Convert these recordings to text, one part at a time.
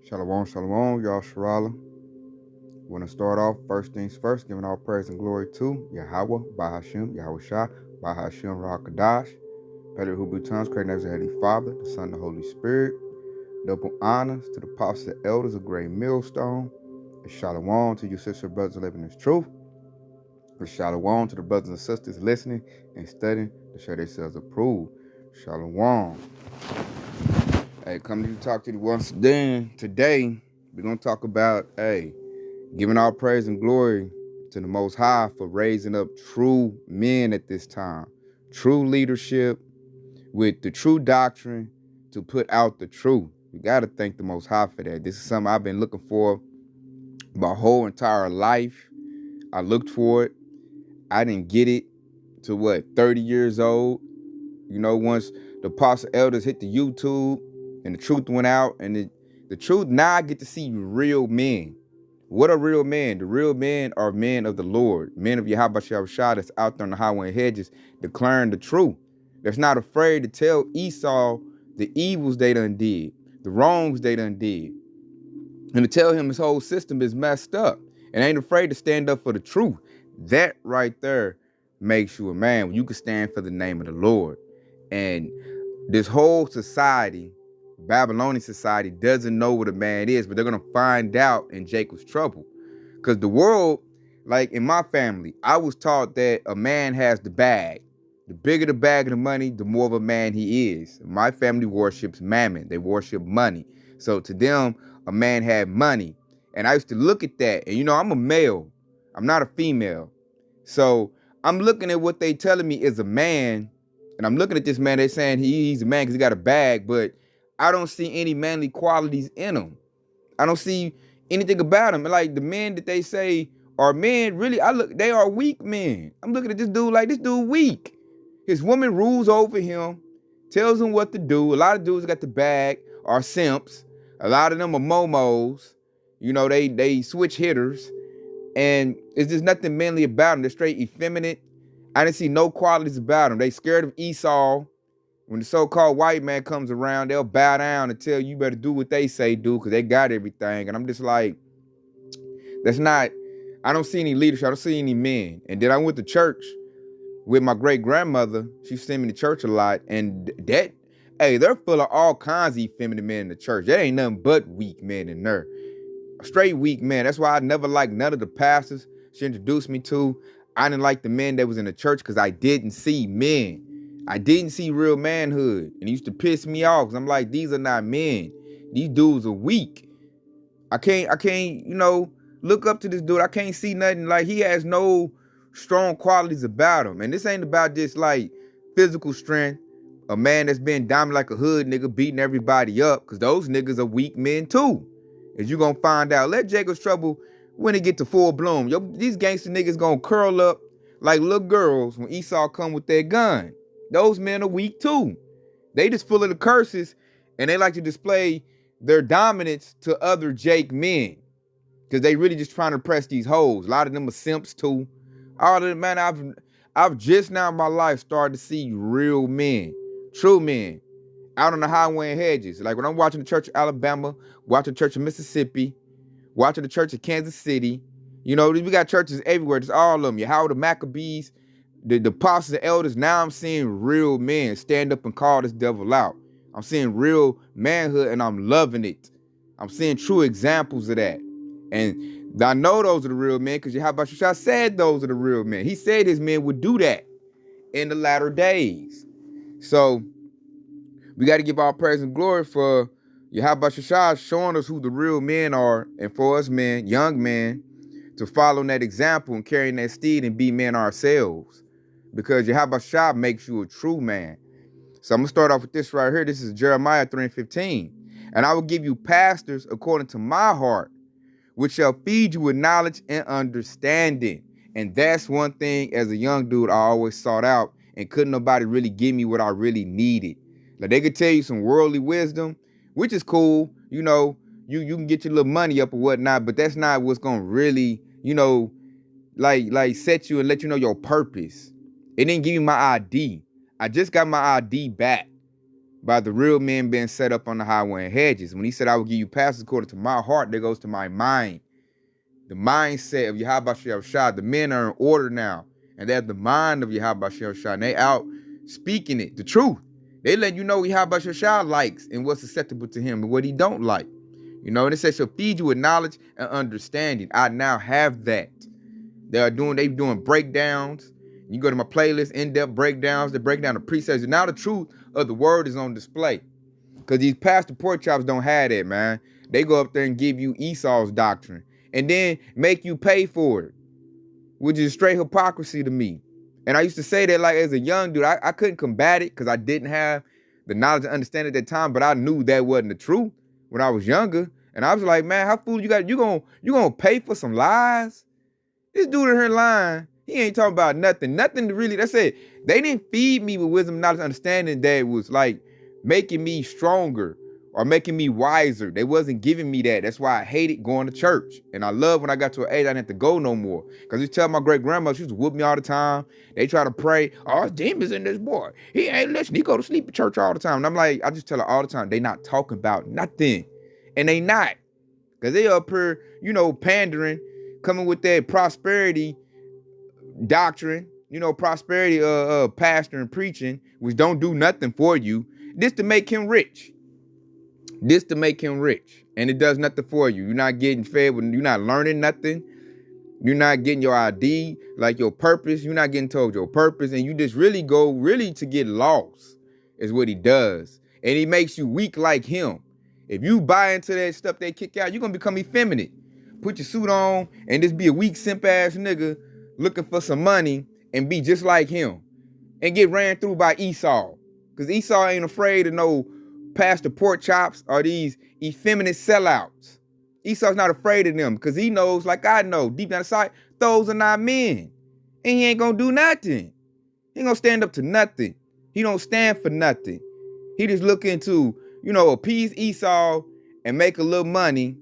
Shalom, shalom, y'all Sharala. Want to start off, first things first, giving all praise and glory to Yahweh, Bahashim, Yahweh Shah, Bahashim, Rakadash, Peter Hubutans, creating as a Heavenly Father, the Son, the Holy Spirit. Double honors to the apostles and elders of Great Millstone. And shalom to you sister brothers living in truth. And shalom to the brothers and sisters listening and studying to show themselves approved. Shalom. Hey, coming to talk to you once again. Today, we're going to talk about, giving all praise and glory to the Most High for raising up true men at this time. True leadership with the true doctrine to put out the truth. We got to thank the Most High for that. This is something I've been looking for my whole entire life. I looked for it. I didn't get it to 30 years old. You know, once the apostle elders hit the YouTube and the truth went out, and the truth, now I get to see real men. What are real men? The real men are men of the Lord, men of Yahweh Shah that's out there on the highway and hedges declaring the truth. That's not afraid to tell Esau the evils they done did, the wrongs they done did, and to tell him his whole system is messed up, and ain't afraid to stand up for the truth. That right there makes you a man when you can stand for the name of the Lord. And this whole society, Babylonian society, doesn't know what a man is, but they're going to find out in Jacob's trouble. Because the world, like in my family, I was taught that a man has the bag. The bigger the bag of the money, the more of a man he is. My family worships mammon. They worship money. So to them, a man had money. And I used to look at that. And, you know, I'm a male. I'm not a female. So I'm looking at what they telling me is a man. And I'm looking at this man, they're saying he's a man because he got a bag, but I don't see any manly qualities in him. I don't see anything about him. Like the men that they say are men, really, they are weak men. I'm looking at this dude like this dude weak. His woman rules over him, tells him what to do. A lot of dudes got the bag are simps. A lot of them are momos. You know, they switch hitters. And it's just nothing manly about them. They're straight effeminate. I didn't see no qualities about them. They scared of Esau. When the so-called white man comes around, they'll bow down and tell you better do what they say do because they got everything. And I'm just like, I don't see any leadership. I don't see any men. And then I went to church with my great-grandmother. She sent me to church a lot. And they're full of all kinds of effeminate men in the church. There ain't nothing but weak men in there. Straight weak men. That's why I never liked none of the pastors she introduced me to. I didn't like the men that was in the church because I didn't see men. I didn't see real manhood. And it used to piss me off because I'm like, these are not men. These dudes are weak. I can't, look up to this dude. I can't see nothing. Like, he has no strong qualities about him. And this ain't about just like physical strength. A man that's been dominant like a hood nigga beating everybody up, because those niggas are weak men too. As you gonna find out. Let Jacob's trouble when it get to full bloom. These gangster niggas gonna curl up like little girls when Esau come with their gun. Those men are weak too. They just full of the curses, and they like to display their dominance to other Jake men, because they really just trying to press these hoes. A lot of them are simps too. All of them, man, I've just now in my life started to see real men, true men, out on the highway and hedges. Like when I'm watching the church of Alabama, watching the church of Mississippi, watching the church of Kansas City. You know, we got churches everywhere. There's all of them. Yahweh the Maccabees, the apostles and elders. Now I'm seeing real men stand up and call this devil out. I'm seeing real manhood, and I'm loving it. I'm seeing true examples of that. And I know those are the real men because Yahweh Shah said those are the real men. He said his men would do that in the latter days. So we got to give our praise and glory for Yahweh Shah showing us who the real men are, and for us men, young men, to follow that example and carrying that steed and be men ourselves. Because Yahweh Shah makes you a true man. So I'm going to start off with this right here. This is Jeremiah 3:15. And I will give you pastors according to my heart, which shall feed you with knowledge and understanding. And that's one thing as a young dude I always sought out, and couldn't nobody really give me what I really needed. Like they could tell you some worldly wisdom, which is cool. You know, you can get your little money up or whatnot, but that's not what's going to really, like set you and let you know your purpose. It didn't give me my ID. I just got my ID back. by the real men being set up on the highway and hedges. When he said, I will give you pastors according to my heart, that goes to my mind. The mindset of Yahweh Shah. The men are in order now. And they have the mind of Yahweh Shah. And they out speaking it, the truth. They let you know what Yahweh Shah likes and what's acceptable to him and what he don't like. You know, and it says she'll feed you with knowledge and understanding. I now have that. They doing breakdowns. You go to my playlist, in-depth breakdowns. They break down the precepts. And now the truth of the word is on display. Because these pastor pork chops don't have that, man. They go up there and give you Esau's doctrine. And then make you pay for it. Which is straight hypocrisy to me. And I used to say that like as a young dude. I couldn't combat it because I didn't have the knowledge and understanding at that time. But I knew that wasn't the truth when I was younger. And I was like, man, how fool you got? You gonna pay for some lies? This dude in here lying. He ain't talking about nothing. Nothing to really, that's it. They didn't feed me with wisdom, knowledge, understanding that was like making me stronger or making me wiser. They wasn't giving me that. That's why I hated going to church. And I love when I got to an age I didn't have to go no more. Because you tell my great grandma, she used to whoop me all the time. They try to pray, oh, demons in this boy. He ain't listening. He go to sleep at church all the time. And I'm like, I just tell her all the time, they not talking about nothing. And they not. Because they up here, you know, pandering, coming with that prosperity doctrine, you know, prosperity pastor and preaching, which don't do nothing for you. This to make him rich. This to make him rich. And it does nothing for you. You're not getting fed, you're not learning nothing. You're not getting your ID, like your purpose. You're not getting told your purpose. And you just really go to get lost is what he does. And he makes you weak like him. If you buy into that stuff they kick out, you're going to become effeminate. Put your suit on and just be a weak simp ass nigga looking for some money and be just like him. And get ran through by Esau. Because Esau ain't afraid of no pastor pork chops or these effeminate sellouts. Esau's not afraid of them because he knows, like I know, deep down inside, those are not men. And he ain't going to do nothing. He ain't going to stand up to nothing. He don't stand for nothing. He just looking to, you know, appease Esau and make a little money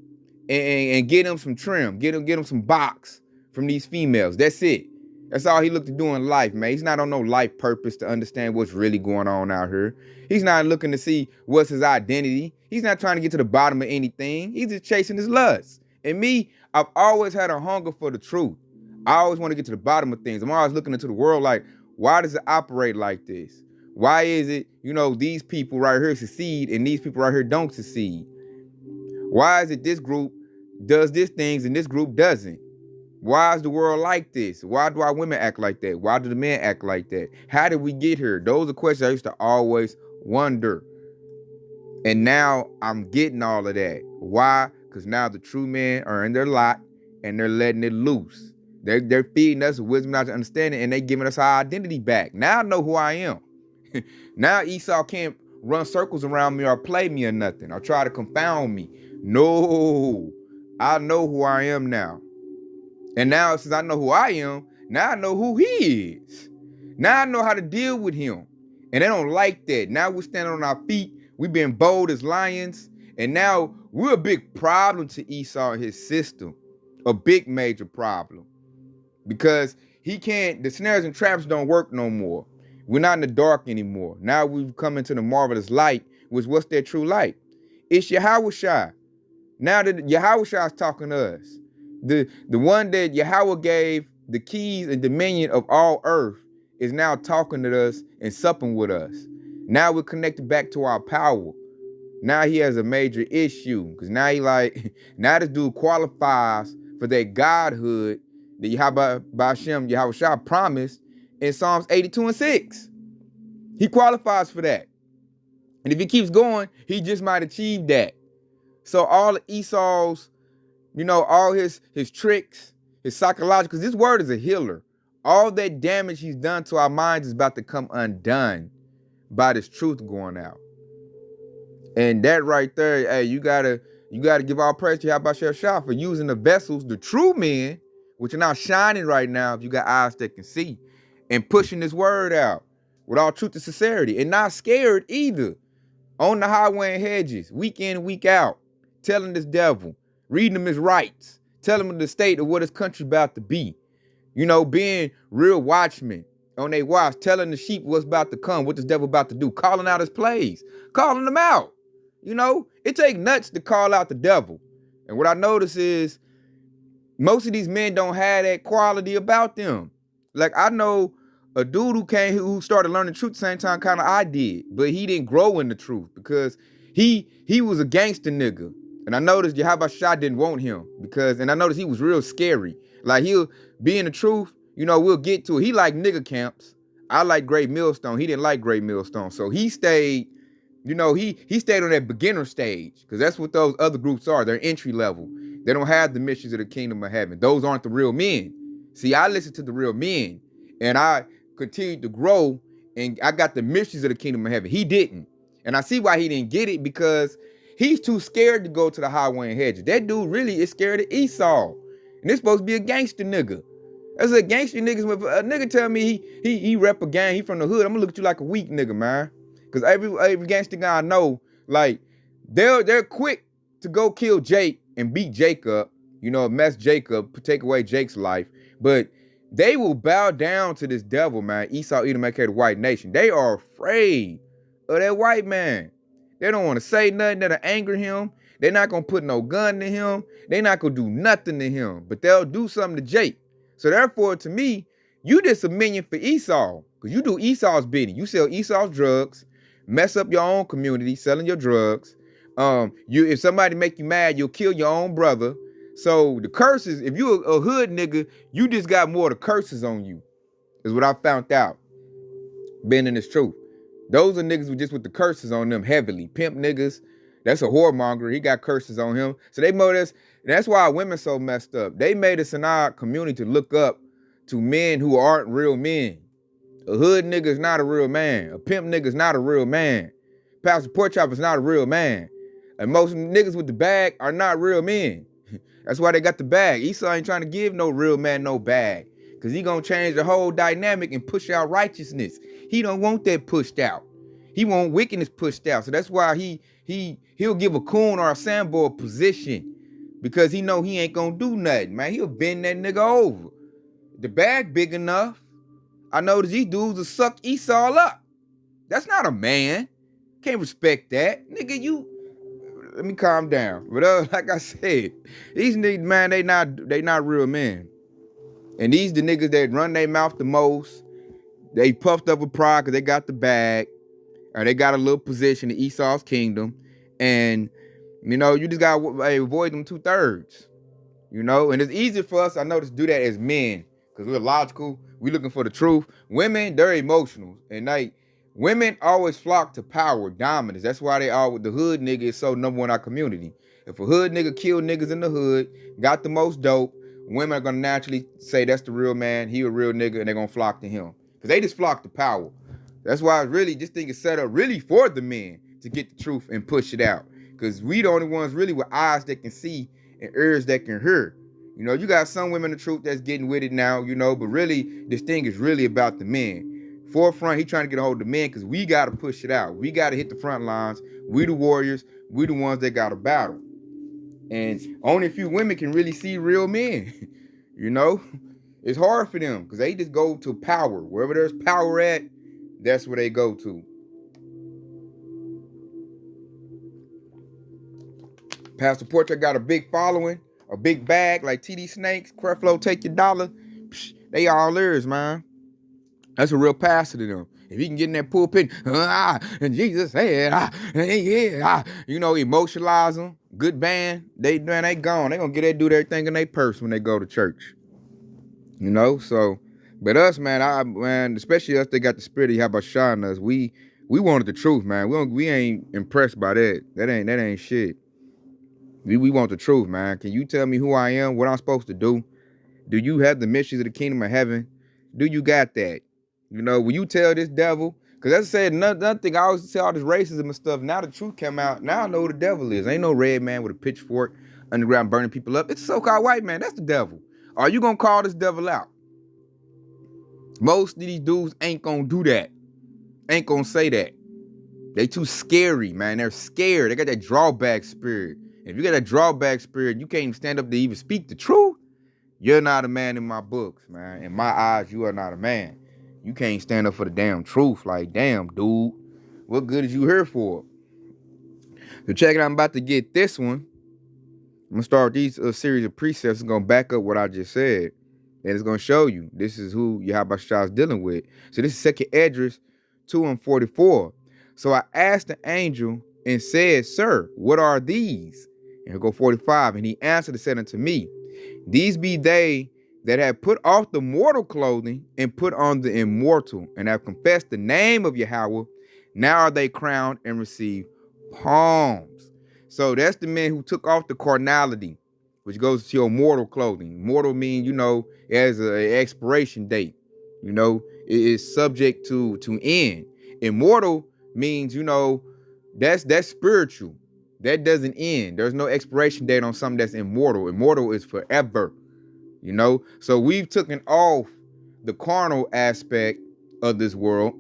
and get him some trim, get him some box from these females. That's it. That's all he looked to do in life, man. He's not on no life purpose to understand what's really going on out here. He's not looking to see what's his identity. He's not trying to get to the bottom of anything. He's just chasing his lust. And me, I've always had a hunger for the truth. I always want to get to the bottom of things. I'm always looking into the world like, why does it operate like this? Why is it, you know, these people right here succeed and these people right here don't succeed? Why is it this group does these things and this group doesn't? Why is the world like this? Why do our women act like that? Why do the men act like that? How did we get here? Those are questions I used to always wonder. And now I'm getting all of that. Why? Because now the true men are in their lot and they're letting it loose. They're feeding us wisdom, knowledge, and understanding, and they giving us our identity back. Now I know who I am. Now Esau can't run circles around me or play me or nothing or try to confound me. No, I know who I am now. And now since I know who I am, now I know who he is. Now I know how to deal with him. And they don't like that. Now we're standing on our feet. We've been bold as lions. And now we're a big problem to Esau and his system. A big major problem. Because he can't, the snares and traps don't work no more. We're not in the dark anymore. Now we've come into the marvelous light, which what's that true light? It's Yahweh Shai. Now that Yahweh Shai is talking to us. The one that Yahweh gave the keys and dominion of all earth is now talking to us and supping with us. Now we're connected back to our power. Now he has a major issue because now he like, now this dude qualifies for that godhood that Yahweh Ba'ashem, Yahweh Shai promised in Psalms 82:6. He qualifies for that. And if he keeps going, he just might achieve that. So all of Esau's, you know, all his tricks, his psychological, because this word is a healer. All that damage he's done to our minds is about to come undone by this truth going out. And that right there, hey, you gotta give all praise to Yahweh Shai for using the vessels, the true men, which are now shining right now, if you got eyes that can see, and pushing this word out with all truth and sincerity, and not scared either. On the highway and hedges, week in and week out, telling this devil, reading him his rights, telling him the state of what his country's about to be. You know, being real watchmen on their watch, telling the sheep what's about to come, what this devil about to do, calling out his plays, calling them out. You know, it take nuts to call out the devil. And what I notice is most of these men don't have that quality about them. Like, I know a dude who started learning the truth at the same time kind of I did, but he didn't grow in the truth because he was a gangster nigga. And I noticed Yahweh Shah didn't want him and I noticed he was real scary. Like, he'll be in the truth, you know, we'll get to it. He liked nigga camps. I like Great Millstone. He didn't like Great Millstone. So he stayed, you know, he stayed on that beginner stage because that's what those other groups are. They're entry level. They don't have the missions of the kingdom of heaven. Those aren't the real men. See, I listened to the real men and I continued to grow and I got the mysteries of the kingdom of heaven. He didn't. And I see why he didn't get it because he's too scared to go to the highway and hedges. That dude really is scared of Esau. And this supposed to be a gangster nigga. That's a gangster niggas. If a nigga tell me he rep a gang, he from the hood, I'm gonna look at you like a weak nigga, man. Because every gangster guy I know, like, they're quick to go kill Jake and beat Jake up, you know, mess Jake up, take away Jake's life. But they will bow down to this devil, man. Esau, Edom, aka the white nation. They are afraid of that white man. They don't want to say nothing that'll anger him. They're not going to put no gun to him. They're not going to do nothing to him. But they'll do something to Jake. So therefore, to me, you just a minion for Esau. Because you do Esau's bidding. You sell Esau's drugs, mess up your own community, selling your drugs. If somebody make you mad, you'll kill your own brother. So the curses, if you a hood nigga, you just got more of the curses on you, is what I found out. Being in this truth. Those are niggas with the curses on them heavily. Pimp niggas, that's a whoremonger. He got curses on him. So they made us, that's why women so messed up. They made us in our community to look up to men who aren't real men. A hood nigga is not a real man. A pimp nigga is not a real man. Pastor Porkchop is not a real man. And most niggas with the bag are not real men. That's why they got the bag. Esau ain't trying to give no real man no bag. Because he gonna change the whole dynamic and push out righteousness. He don't want that pushed out. He want wickedness pushed out. So that's why he'll give a coon or a Sambo a position. Because he know he ain't gonna do nothing, man. He'll bend that nigga over. The bag big enough. I notice these dudes will suck Esau up. That's not a man. Can't respect that. Nigga, let me calm down. But like I said, these niggas, man, they not real men. And these the niggas that run their mouth the most. They puffed up with pride because they got the bag. Or they got a little position in Esau's kingdom. And, you know, you just got to avoid them 2/3. You know? And it's easy for us, I know, to do that as men. Because we're logical. We're looking for the truth. Women, they're emotional. And women always flock to power, dominance. That's why the hood nigga is so number one in our community. If a hood nigga kill niggas in the hood, got the most dope, women are going to naturally say that's the real man, he a real nigga, and they're going to flock to him. Because they just flock to power. That's why this thing is set up really for the men to get the truth and push it out. Because we the only ones really with eyes that can see and ears that can hear. You know, you got some women in the truth that's getting with it now, you know, but really, this thing is really about the men. Forefront, he trying to get a hold of the men because we got to push it out. We got to hit the front lines. We the warriors. We the ones that got to battle. And only a few women can really see real men. You know, it's hard for them because they just go to power. Wherever there's power at, that's where they go to. Pastor Portrait got a big following, a big bag like TD Snakes, Creflo, take your dollar. Psh, they all ears, man. That's a real pastor to them. If he can get in that pulpit, and Jesus said, you know, emotionalize them. Good band, they gone. They gonna get that dude everything in their purse when they go to church. You know, so, but us, man, especially us that got the spirit of Yahweh Shah in us, we wanted the truth, man. We ain't impressed by that. That ain't shit. We want the truth, man. Can you tell me who I am, what I'm supposed to do? Do you have the mysteries of the kingdom of heaven? Do you got that? You know, when you tell this devil, because as I said, another thing, I always say all this racism and stuff. Now the truth came out. Now I know who the devil is. Ain't no red man with a pitchfork underground burning people up. It's a so-called white man. That's the devil. Are you going to call this devil out? Most of these dudes ain't going to do that. Ain't going to say that. They too scary, man. They're scared. They got that drawback spirit. If you got that drawback spirit, you can't even stand up to even speak the truth. You're not a man in my books, man. In my eyes, you are not a man. You can't stand up for the damn truth. Like, damn, dude, what good is you here for? So check it out. I'm about to get this one. I'm gonna start these series of precepts. It's gonna back up what I just said, and it's gonna show you this is who Yahweh Shah is dealing with. So this is Second Esdras 2:44. So I asked the angel and said, "Sir, what are these?" And he'll go 45. And he answered and said unto me, "These be they that have put off the mortal clothing and put on the immortal, and have confessed the name of Yahweh. Now are they crowned and receive palms." So that's the men who took off the carnality, which goes to your mortal clothing. Mortal means, it has an expiration date. It is subject to end. Immortal means, that's spiritual. That doesn't end. There's no expiration date on something that's immortal. Immortal is forever. So we've taken off the carnal aspect of this world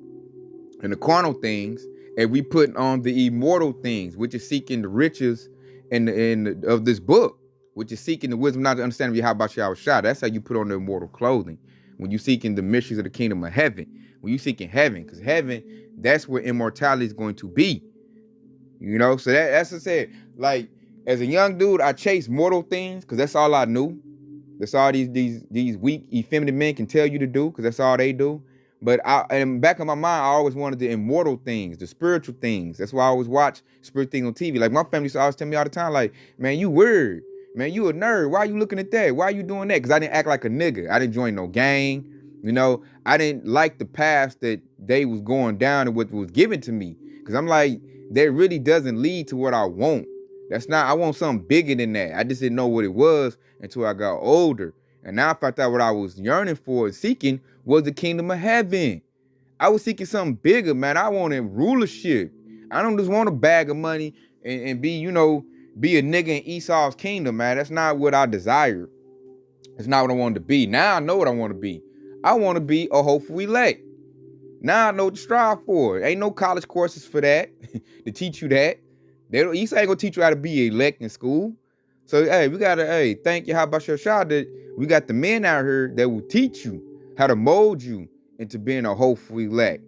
and the carnal things, and we put on the immortal things, which is seeking the riches of this book, which is seeking the wisdom, not the understanding of Yahweh Shah. That's how you put on the immortal clothing. When you're seeking the mysteries of the kingdom of heaven, when you're seeking heaven, because heaven, that's where immortality is going to be. So that's what I said. Like, as a young dude, I chased mortal things because that's all I knew. That's all these weak, effeminate men can tell you to do, because that's all they do. But in the back of my mind, I always wanted the immortal things, the spiritual things. That's why I always watch spiritual things on TV. Like, my family used to always tell me all the time, like, "Man, you weird. Man, you a nerd. Why are you looking at that? Why are you doing that?" Because I didn't act like a nigga. I didn't join no gang. I didn't like the path that they was going down and what was given to me. Because I'm like, that really doesn't lead to what I want. I want something bigger than that. I just didn't know what it was until I got older. And now I found out what I was yearning for and seeking was the kingdom of heaven. I was seeking something bigger, man. I wanted rulership. I don't just want a bag of money and be a nigga in Esau's kingdom, man. That's not what I desire. It's not what I wanted to be. Now I know what I want to be. I want to be a hopeful elect. Now I know what to strive for. Ain't no college courses for that to teach you that. Esau ain't gonna teach you how to be elect in school. So, hey, we gotta, thank you, how about your shot that we got the men out here that will teach you how to mold you into being a hopeful elect,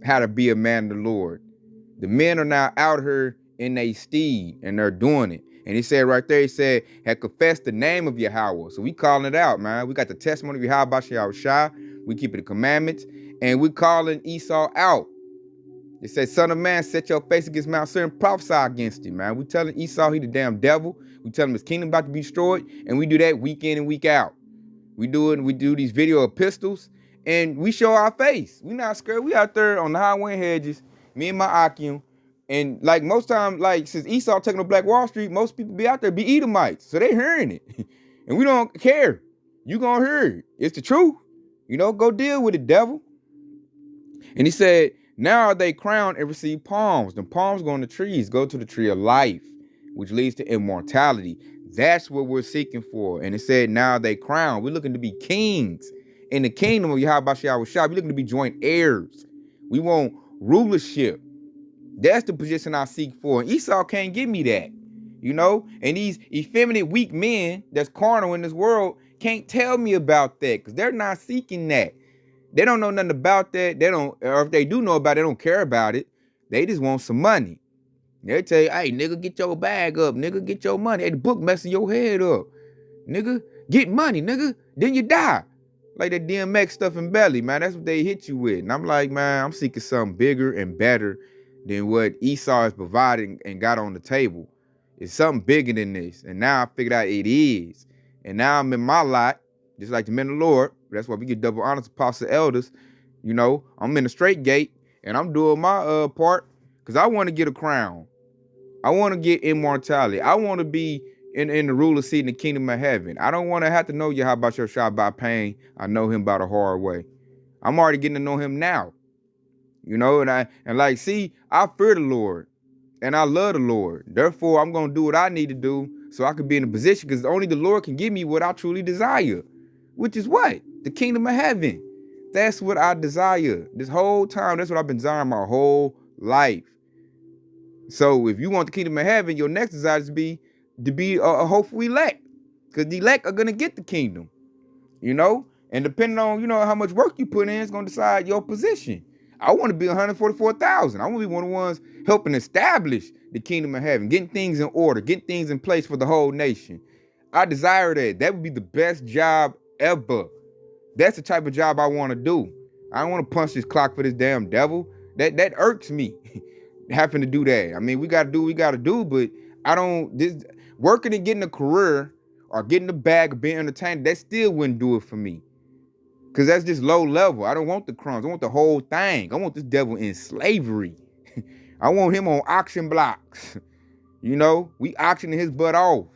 how to be a man of the Lord. The men are now out here in their steed, and they're doing it. And he said right there, he said, had confessed the name of Yahweh. So we calling it out, man. We got the testimony of Yahweh Shah. We keeping the commandments, and we calling Esau out. It says, "Son of man, set your face against Mount Seir and prophesy against him," man. We telling Esau he the damn devil. We telling him his kingdom about to be destroyed, and we do that week in and week out. We do these video epistles, and we show our face. We not scared. We out there on the highway hedges, me and my Akim, and like most time, like since Esau taking on Black Wall Street, most people be out there be Edomites, so they hearing it, and we don't care. You gonna hear it. It's the truth. Go deal with it, devil. And he said, "Now are they crowned and receive palms." The palms go on the trees, go to the tree of life, which leads to immortality. That's what we're seeking for. And it said, "Now are they crowned." We're looking to be kings in the kingdom of Yahweh Shah. We're looking to be joint heirs. We want rulership. That's the position I seek for. And Esau can't give me that. And these effeminate, weak men that's carnal in this world can't tell me about that, because they're not seeking that. They don't know nothing about that. Or if they do know about it, they don't care about it. They just want some money. They tell you, "Hey, nigga, get your bag up. Nigga, get your money. Hey, the book messing your head up. Nigga, get money, nigga. Then you die." Like that DMX stuff in Belly, man. That's what they hit you with. And I'm like, man, I'm seeking something bigger and better than what Esau is providing and got on the table. It's something bigger than this. And now I figured out it is. And now I'm in my lot, just like the men of the Lord. That's why we get double honors, apostle elders. I'm in the straight gate, and I'm doing my part, because I want to get a crown. I want to get immortality. I want to be in the ruler seat in the kingdom of heaven. I don't want to have to know Yahweh Shah by pain. I know him by the hard way. I'm already getting to know him now. I fear the Lord, and I love the Lord. Therefore, I'm going to do what I need to do so I can be in a position, because only the Lord can give me what I truly desire, which is what? The kingdom of heaven. That's what I desire. This whole time, that's what I've been desiring my whole life. So if you want the kingdom of heaven, your next desire is to be a hopeful elect, because the elect are going to get the kingdom, and And depending on, how much work you put in, it's going to decide your position. I want to be 144,000. I want to be one of the ones helping establish the kingdom of heaven, getting things in order, getting things in place for the whole nation. I desire that. That would be the best job ever. That's the type of job I want to do. I don't want to punch this clock for this damn devil. That irks me, having to do that. I mean, we got to do what we got to do, but working and getting a career or getting the bag of being entertained, that still wouldn't do it for me. Because that's just low level. I don't want the crumbs. I want the whole thing. I want this devil in slavery. I want him on auction blocks. We auctioning his butt off.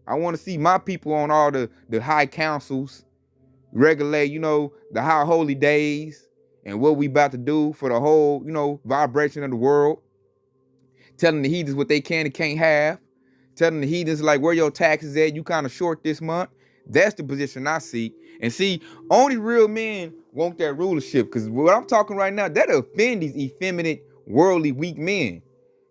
I want to see my people on all the high councils regulate, the high holy days and what we about to do for the whole, vibration of the world. Telling the heathens what they can and can't have. Telling the heathens, like, where your taxes at, you kind of short this month. That's the position I seek. And see, only real men want that rulership. Because what I'm talking right now, that'll offend these effeminate, worldly, weak men.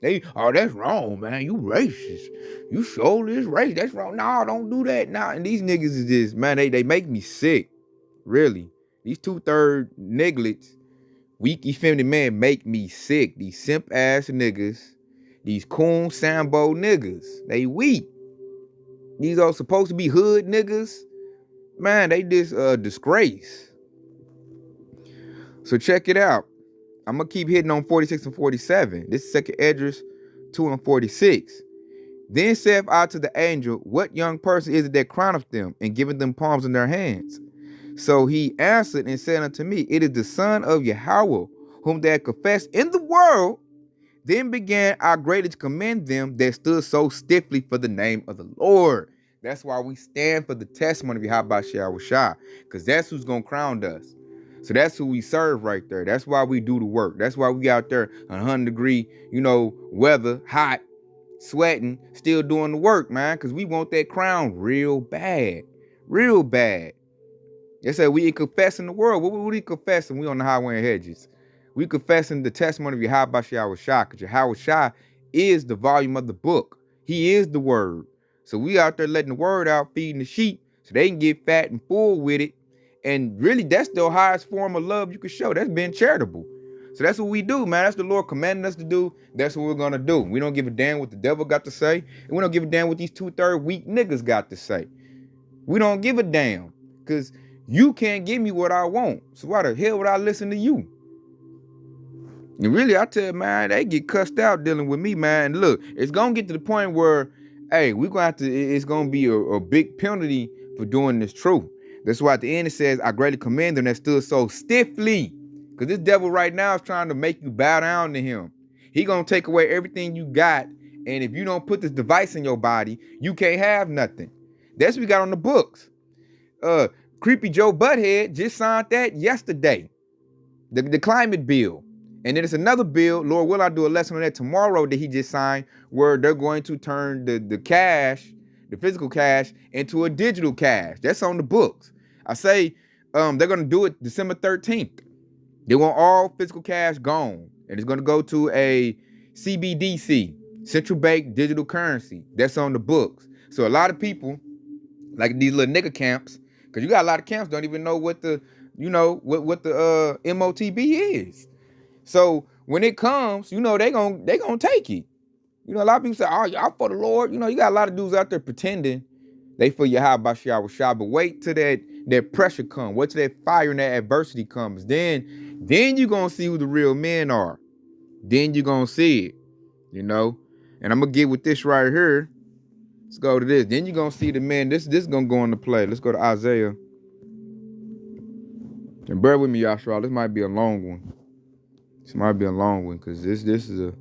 That's wrong, man. You racist. You show this race. That's wrong. No, don't do that. Nah. And these niggas is just, man, they make me sick. Really. These 2/3 nigglets, weak, effeminate men make me sick. These simp-ass niggas. These coon Sambo niggas. They weak. These are supposed to be hood niggas. Man, they just disgrace. So check it out. I'm going to keep hitting on 46 and 47. This is 2 Esdras 2 and 46. Then saith I to the angel, what young person is it that crowneth them, and giveth them palms in their hands? So he answered and said unto me, it is the son of Yahweh, whom they had confessed in the world. Then began I greatly to commend them that stood so stiffly for the name of the Lord. That's why we stand for the testimony of Yahweh Shah, because that's who's going to crown us. So that's who we serve right there. That's why we do the work. That's why we out there 100-degree, weather, hot, sweating, still doing the work, man, because we want that crown real bad. Real bad. They said we confessing the world. What we confessing? We on the highway and hedges. We confessing the testimony of Yahweh Shah, because Yahweh Shah is the volume of the book. He is the word. So we out there letting the word out, feeding the sheep, so they can get fat and full with it. And really, that's the highest form of love you can show. That's being charitable. So that's what we do, man. That's the Lord commanding us to do. That's what we're going to do. We don't give a damn what the devil got to say. And we don't give a damn what these 2/3 weak niggas got to say. We don't give a damn. Because you can't give me what I want. So why the hell would I listen to you? And really, I tell you, man, they get cussed out dealing with me, man. And look, it's going to get to the point where, hey, we're going to have to, it's going to be a big penalty for doing this truth. That's why at the end it says, I greatly commend them that stood so stiffly. Because this devil right now is trying to make you bow down to him. He going to take away everything you got. And if you don't put this device in your body, you can't have nothing. That's what we got on the books. Creepy Joe Butthead just signed that yesterday. The climate bill. And then it's another bill, Lord will I do a lesson on that tomorrow that he just signed, where they're going to turn the cash, the physical cash, into a digital cash. That's on the books. I say they're going to do it December 13th. They want all physical cash gone. And it's going to go to a CBDC, central bank digital currency. That's on the books. So a lot of people, like these little nigga camps, because you got a lot of camps don't even know what the, what the MOTB is. So when it comes, they gonna take it. A lot of people say, oh, y'all for the Lord. You got a lot of dudes out there pretending they for Yahweh Shah, but wait till that pressure comes. Wait till that fire and that adversity comes. Then you gonna see who the real men are. Then you gonna see it, And I'm gonna get with this right here. Let's go to this. Then you gonna see the men. This is gonna go into play. Let's go to Isaiah. And bear with me, Yashua. This might be a long one. This might be a long one, because this is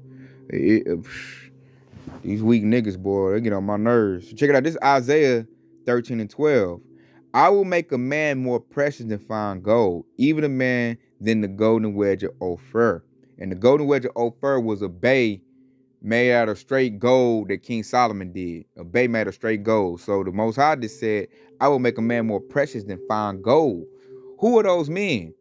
these weak niggas, boy, they get on my nerves. So check it out. This is Isaiah 13 and 12. I will make a man more precious than fine gold, even a man than the golden wedge of Ophir. And the golden wedge of Ophir was a bay made out of straight gold that King Solomon did. A bay made of straight gold. So the Most High just said, I will make a man more precious than fine gold. Who are those men?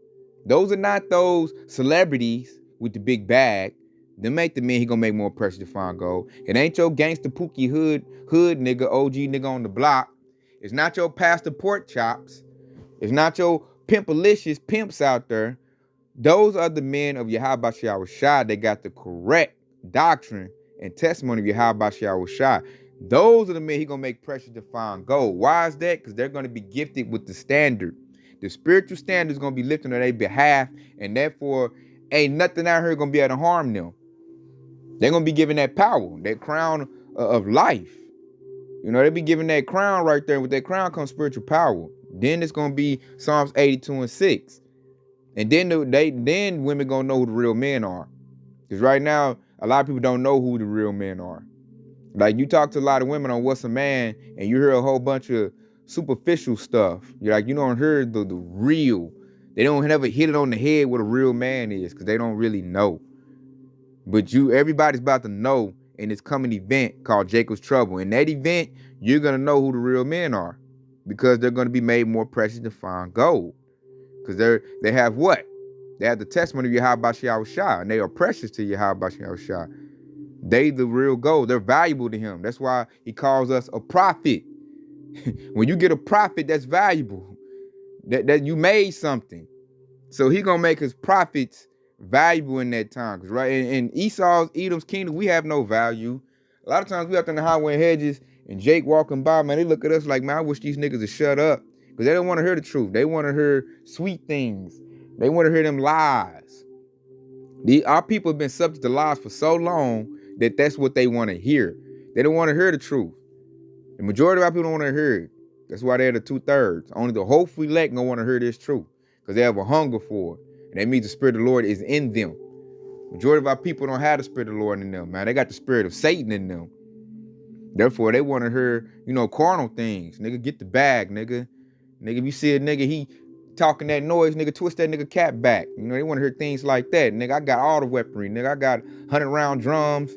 Those are not those celebrities with the big bag. Them ain't the men he gonna make more precious to find gold. It ain't your gangster pookie hood nigga, OG nigga on the block. It's not your pastor pork chops. It's not your pimpalicious pimps out there, those are the men of Yahweh Shai. They got the correct doctrine and testimony of Yahweh Shai. Those are the men he gonna make precious to find gold. Why is that? Because they're gonna be gifted with the standard. The spiritual standard is gonna be lifted on their behalf, and therefore ain't nothing out here gonna be able to harm them. They're gonna be given that power, that crown of life. You know, they be given that crown right there. With that crown comes spiritual power. Then it's gonna be Psalms 82:6. And then women gonna know who the real men are. Because right now, a lot of people don't know who the real men are. Like, you talk to a lot of women on what's a man, and you hear a whole bunch of superficial stuff. You're like, you don't hear the real. They don't never hit it on the head what a real man is, because they don't really know. But everybody's about to know in this coming event called Jacob's Trouble. In that event, you're gonna know who the real men are, because they're gonna be made more precious to find gold. Because they have what? They have the testimony of Yahweh Shai, and they are precious to Yahweh Shai. They the real gold. They're valuable to him. That's why he calls us a prophet. When you get a prophet, that's valuable. That you made something. So he gonna make his prophets valuable in that time. Cause right in Edom's kingdom, we have no value. A lot of times we up in the highway hedges and Jake walking by, man, they look at us like, man, I wish these niggas would shut up. Because they don't want to hear the truth. They want to hear sweet things. They want to hear them lies. Our people have been subject to lies for so long that that's what they want to hear. They don't want to hear the truth. The majority of our people don't want to hear it. That's why they're the 2/3. Only the hopefully elect don't want to hear this truth, because they have a hunger for it. And that means the Spirit of the Lord is in them. Majority of our people don't have the Spirit of the Lord in them, man. They got the spirit of Satan in them. Therefore, they want to hear, carnal things. Nigga, get the bag, nigga. Nigga, if you see a nigga, he talking that noise, nigga, twist that nigga cap back. They want to hear things like that. Nigga, I got all the weaponry. Nigga, I got 100-round drums.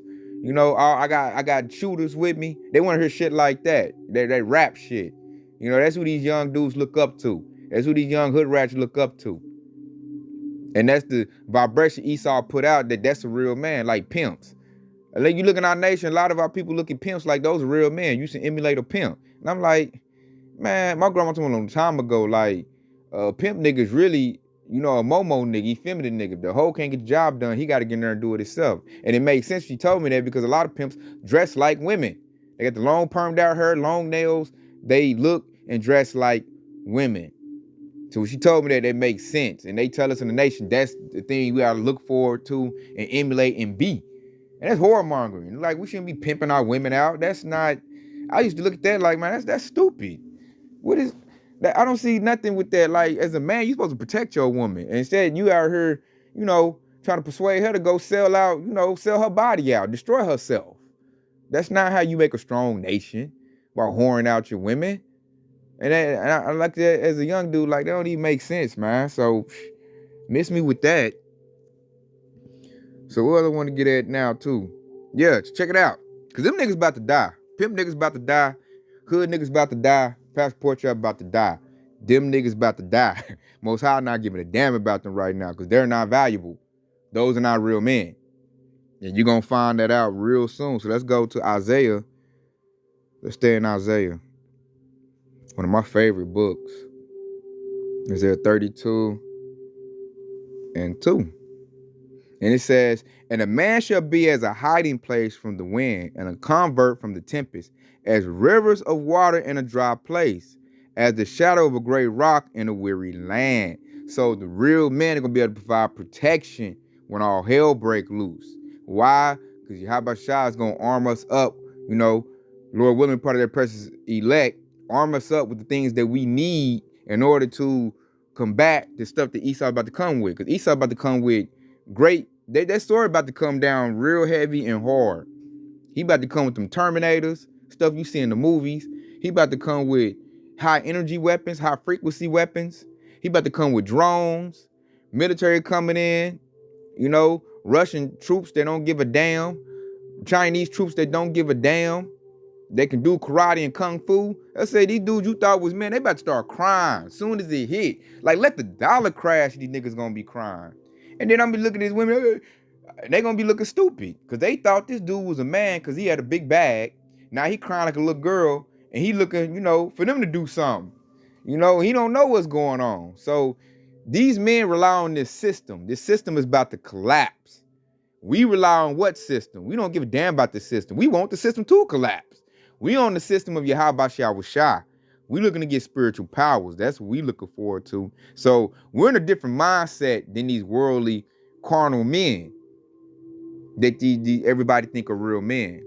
I got shooters with me. They want to hear shit like that. That rap shit. That's who these young dudes look up to. That's who these young hood rats look up to. And that's the vibration Esau put out, that's a real man, like pimps. Like, you look in our nation, a lot of our people look at pimps like those are real men. You should emulate a pimp. And I'm like, man, my grandma told me a long time ago, like, pimp nigga's really, a momo nigga, he feminine nigga. If the hoe can't get the job done, he got to get in there and do it himself. And it makes sense she told me that, because a lot of pimps dress like women. They got the long permed out hair, long nails. They look and dress like women. So when she told me that, it makes sense. And they tell us in the nation, that's the thing we gotta look forward to and emulate and be. And that's whoremongering. Like, we shouldn't be pimping our women out. That's not, I used to look at that like, man, that's stupid. What is that? I don't see nothing with that. Like, as a man, you're supposed to protect your woman. And instead, you out here, trying to persuade her to go sell out, sell her body out, destroy herself. That's not how you make a strong nation, by whoring out your women. And I like that as a young dude, like, that don't even make sense, man. So, miss me with that. So what I want to get at now, too. Yeah, check it out. Because them niggas about to die. Pimp niggas about to die. Hood niggas about to die. Passport trap about to die. Them niggas about to die. Most High not giving a damn about them right now, because they're not valuable. Those are not real men. And you're going to find that out real soon. So let's go to Isaiah. Let's stay in Isaiah. One of my favorite books. Isaiah 32:2. And it says, and a man shall be as a hiding place from the wind, and a convert from the tempest, as rivers of water in a dry place, as the shadow of a great rock in a weary land. So the real men are going to be able to provide protection when all hell break loose. Why? Because Yahweh Shai is going to arm us up, Lord willing, part of their precious elect, arm us up with the things that we need in order to combat the stuff that Esau about to come with. Because Esau about to come with great, that story about to come down real heavy and hard. He about to come with them Terminators, stuff you see in the movies. He about to come with high energy weapons, high frequency weapons. He about to come with drones, military coming in, Russian troops that don't give a damn, Chinese troops that don't give a damn. They can do karate and kung fu. Let's say these dudes you thought was men, they about to start crying as soon as it hit. Like, let the dollar crash, these niggas gonna be crying. And then I'm be looking at these women, they gonna be looking stupid, because they thought this dude was a man because he had a big bag. Now he crying like a little girl, and he looking, for them to do something. You know, he don't know what's going on. So these men rely on this system. This system is about to collapse. We rely on what system? We don't give a damn about the system. We want the system to collapse. We on the system of Yahweh Shah. We looking to get spiritual powers. That's what we looking forward to. So we're in a different mindset than these worldly carnal men that everybody think are real men.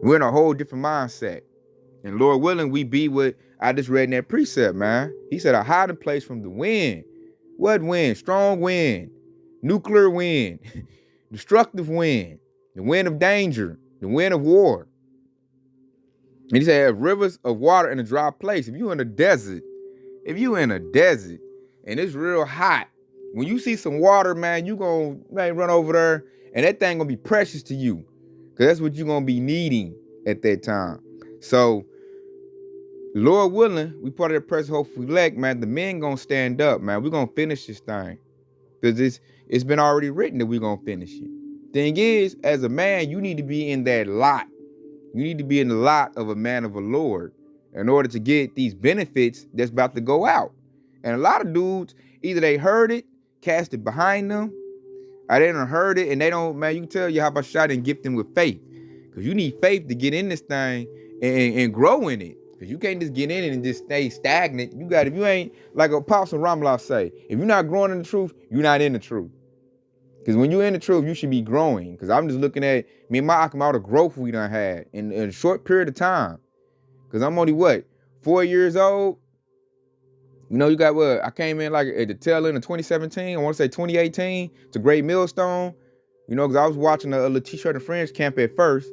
We're in a whole different mindset. And Lord willing, we be what I just read in that precept, man. He said, a hiding place from the wind. What wind? Strong wind, nuclear wind, destructive wind, the wind of danger, the wind of war. And he said, rivers of water in a dry place. If you in a desert and it's real hot, when you see some water, man, you gonna run over there and that thing gonna be precious to you. Because that's what you're gonna be needing at that time. So, Lord willing, we part of the press, hopefully elect, man. The men gonna stand up, man. We're gonna finish this thing. Because it's been already written that we're gonna finish it. Thing is, as a man, you need to be in that lot. You need to be in the lot of a man of the Lord in order to get these benefits that's about to go out. And a lot of dudes, either they heard it, cast it behind them, or they done heard it, and they don't, man, you can tell Yahweh Shah didn't gift them with faith. Because you need faith to get in this thing and grow in it. Because you can't just get in it and just stay stagnant. You got, if you ain't, like Apostle Ramallah say, if you're not growing in the truth, you're not in the truth. Because when you're in the truth, you should be growing. Because I'm just looking at me and my all the growth we done had in a short period of time. Because I'm only, 4 years old? You know, you got I came in like at the tail end of 2017. I want to say 2018 to Great Millstone. You know, because I was watching a Letitia and Friends camp at first.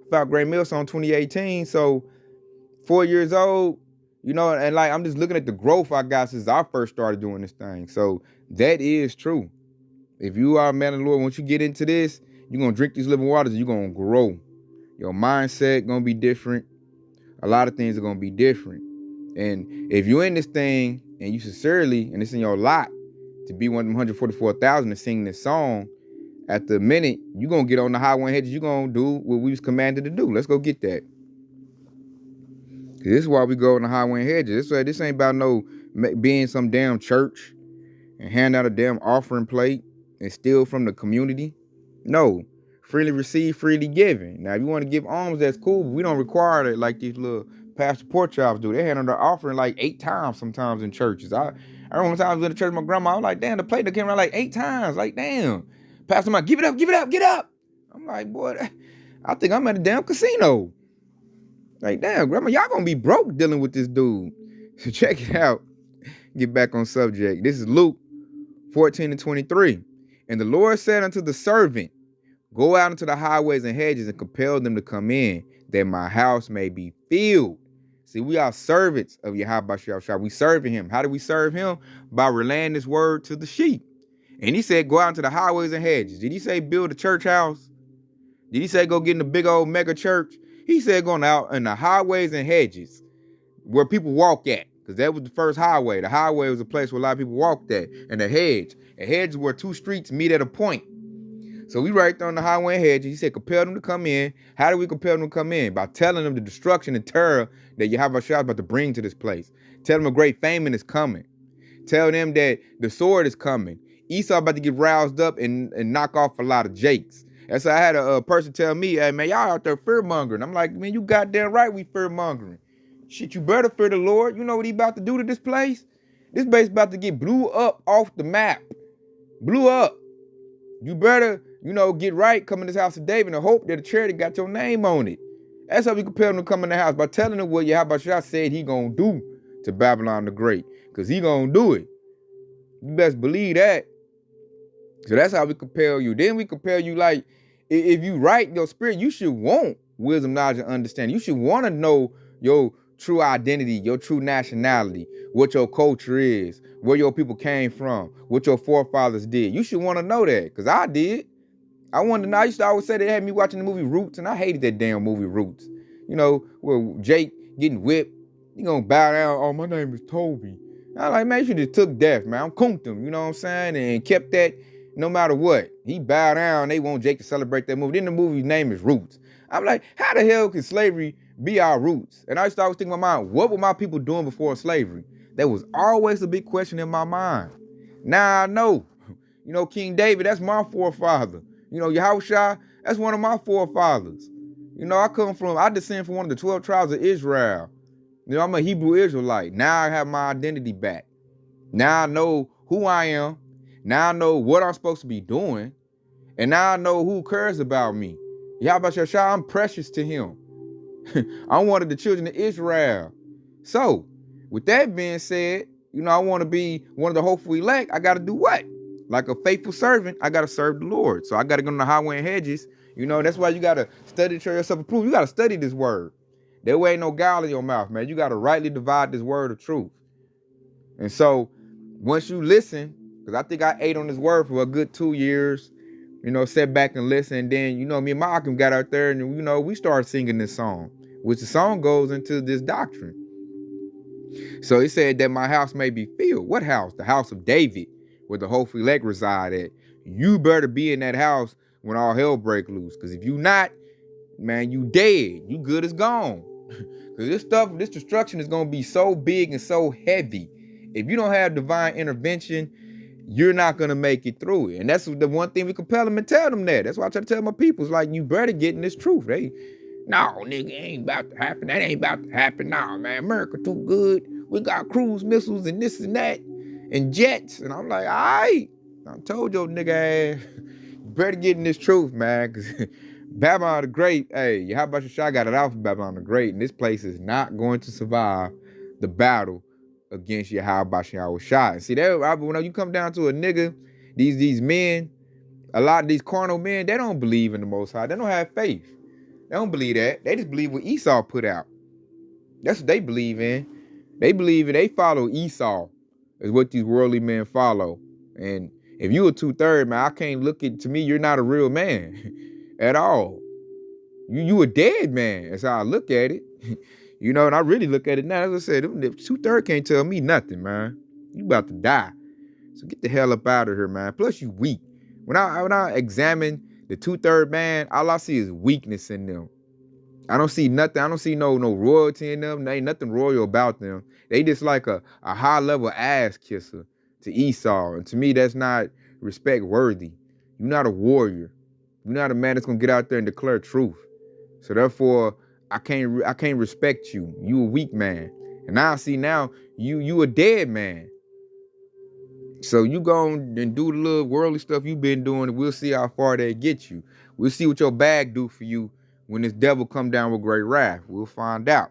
I found Great Millstone 2018. So 4 years old, you know, and like I'm just looking at the growth I got since I first started doing this thing. So that is true. If you are a man of the Lord, once you get into this, you're going to drink these living waters, you're going to grow. Your mindset going to be different. A lot of things are going to be different. And if you're in this thing and you sincerely, and it's in your lot, to be one of them 144,000 to sing this song, at the minute, you're going to get on the highway hedges, you're going to do what we was commanded to do. Let's go get that. This is why we go on the highway hedges. This ain't about no being some damn church and hand out a damn offering plate and steal from the community. No. Freely received, freely given. Now, if you want to give alms, that's cool, but we don't require that like these little pastor pork chops do. They hand on their offering like 8 times sometimes in churches. I remember one time I was in the church with my grandma. I was like, damn, the plate that came around like 8 times. Like, damn. Pastor Mike, give it up, get up. I'm like, boy, I think I'm at a damn casino. Like, damn, grandma, y'all gonna be broke dealing with this dude. So check it out. Get back on subject. This is Luke 14:23. And the Lord said unto the servant, go out into the highways and hedges and compel them to come in, that my house may be filled. See, we are servants of Yahweh Shah. We serving him. How do we serve him? By relaying this word to the sheep. And he said, go out into the highways and hedges. Did he say build a church house? Did he say go get in a big old mega church? He said going out in the highways and hedges where people walk at. Because that was the first highway. The highway was a place where a lot of people walked at. And the hedge. A hedge is where 2 streets meet at a point. So we right there on the highway and hedges. He said, compel them to come in. How do we compel them to come in? By telling them the destruction and terror that Yahweh Shah is about to bring to this place. Tell them a great famine is coming. Tell them that the sword is coming. Esau about to get roused up and knock off a lot of Jakes. And so I had a person tell me, hey, man, y'all out there fear-mongering. I'm like, man, you goddamn right we fear-mongering. Shit, you better fear the Lord. You know what he about to do to this place? This place about to get blew up off the map. Blew up. You better, get right, come in this house of David and hope that the charity got your name on it. That's how we compel them to come in the house, by telling them what Yahweh Shah said he gonna do to Babylon the Great. Because he gonna do it. You best believe that. So that's how we compel you. Then we compel you like, if you right in your spirit, you should want wisdom, knowledge, and understanding. You should want to know your true identity, your true nationality, what your culture is, where your people came from, what your forefathers did. You should want to know that, because I did. I wanted to know. I used to always say they had me watching the movie Roots, and I hated that damn movie Roots. Where Jake getting whipped, he gonna bow down, oh, my name is Toby. I'm like, man, you should have took death, man. I'm Kuntum, you know what I'm saying? And kept that no matter what. He bowed down, they want Jake to celebrate that movie. Then the movie's name is Roots. I'm like, how the hell can slavery be our roots? And I used to always think in my mind, what were my people doing before slavery? That was always a big question in my mind. Now I know. You know, King David, that's my forefather. You know, Yahushua, that's one of my forefathers. You know, I descend from one of the 12 tribes of Israel. You know, I'm a Hebrew Israelite. Now I have my identity back. Now I know who I am. Now I know what I'm supposed to be doing. And now I know who cares about me. Yahushua, I'm precious to him. I'm one of the children of Israel. So, with that being said, you know, I want to be one of the hopeful elect. I got to do what? Like a faithful servant, I got to serve the Lord. So I got to go on the highway and hedges. You know, that's why you got to study to show yourself approved. You got to study this word. There ain't no guile in your mouth, man. You got to rightly divide this word of truth. And so once you listen, because I think I ate on this word for a good 2 years, you know, sat back and listen. And then, you know, me and Malcolm got out there and, you know, we started singing this song, which the song goes into this doctrine. So he said that my house may be filled. What house? The house of David, where the hopeful elect reside at. You better be in that house when all hell break loose. Because if you not, man, you dead. You good as gone. Because this destruction is going to be so big and so heavy. If you don't have divine intervention, you're not going to make it through it. And that's the one thing we compel them and tell them that. That's why I try to tell my people, it's like, you better get in this truth. No, nigga, ain't about to happen. That ain't about to happen. Nah, man, America too good. We got cruise missiles and this and that and jets. And I'm like, all right. I told your nigga ass, you better get in this truth, man. Because Babylon the Great, hey, how about your shot got it out for Babylon the Great? And this place is not going to survive the battle against Yahweh Shah. And see, when you come down to a nigga, these men, a lot of these carnal men, they don't believe in the Most High. They don't have faith. They don't believe that. They just believe what Esau put out. That's what they believe in. They follow Esau, is what these worldly men follow. And if you a 2/3, man, I can't to me, you're not a real man at all. You a dead man. That's how I look at it. You know, and I really look at it now. As I said, 2/3 can't tell me nothing, man. You about to die. So get the hell up out of here, man. Plus you weak. When I examine the 2/3 man, all I see is weakness in them. I don't see nothing. I don't see no royalty in them. There ain't nothing royal about them. They just like a high level ass kisser to Esau. And to me, that's not respect worthy. You're not a warrior. You're not a man that's gonna get out there and declare truth. So therefore, I can't respect you. You a weak man. And now I see you a dead man. So you go and do the little worldly stuff you've been doing, and we'll see how far they get you. We'll see what your bag do for you when this devil come down with great wrath. We'll find out.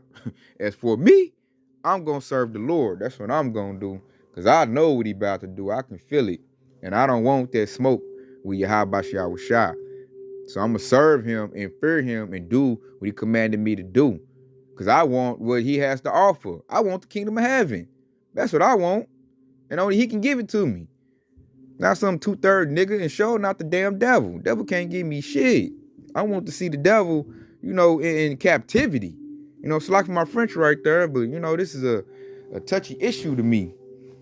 As for me, I'm going to serve the Lord. That's what I'm going to do. Because I know what he about to do. I can feel it. And I don't want that smoke with Yahweh Shah. So I'm going to serve him and fear him and do what he commanded me to do. Because I want what he has to offer. I want the kingdom of heaven. That's what I want. And only he can give it to me. Not some 2/3 nigga, and sure not the damn devil. Devil can't give me shit. I want to see the devil, you know, in captivity. You know, it's like my French right there, but you know, this is a touchy issue to me.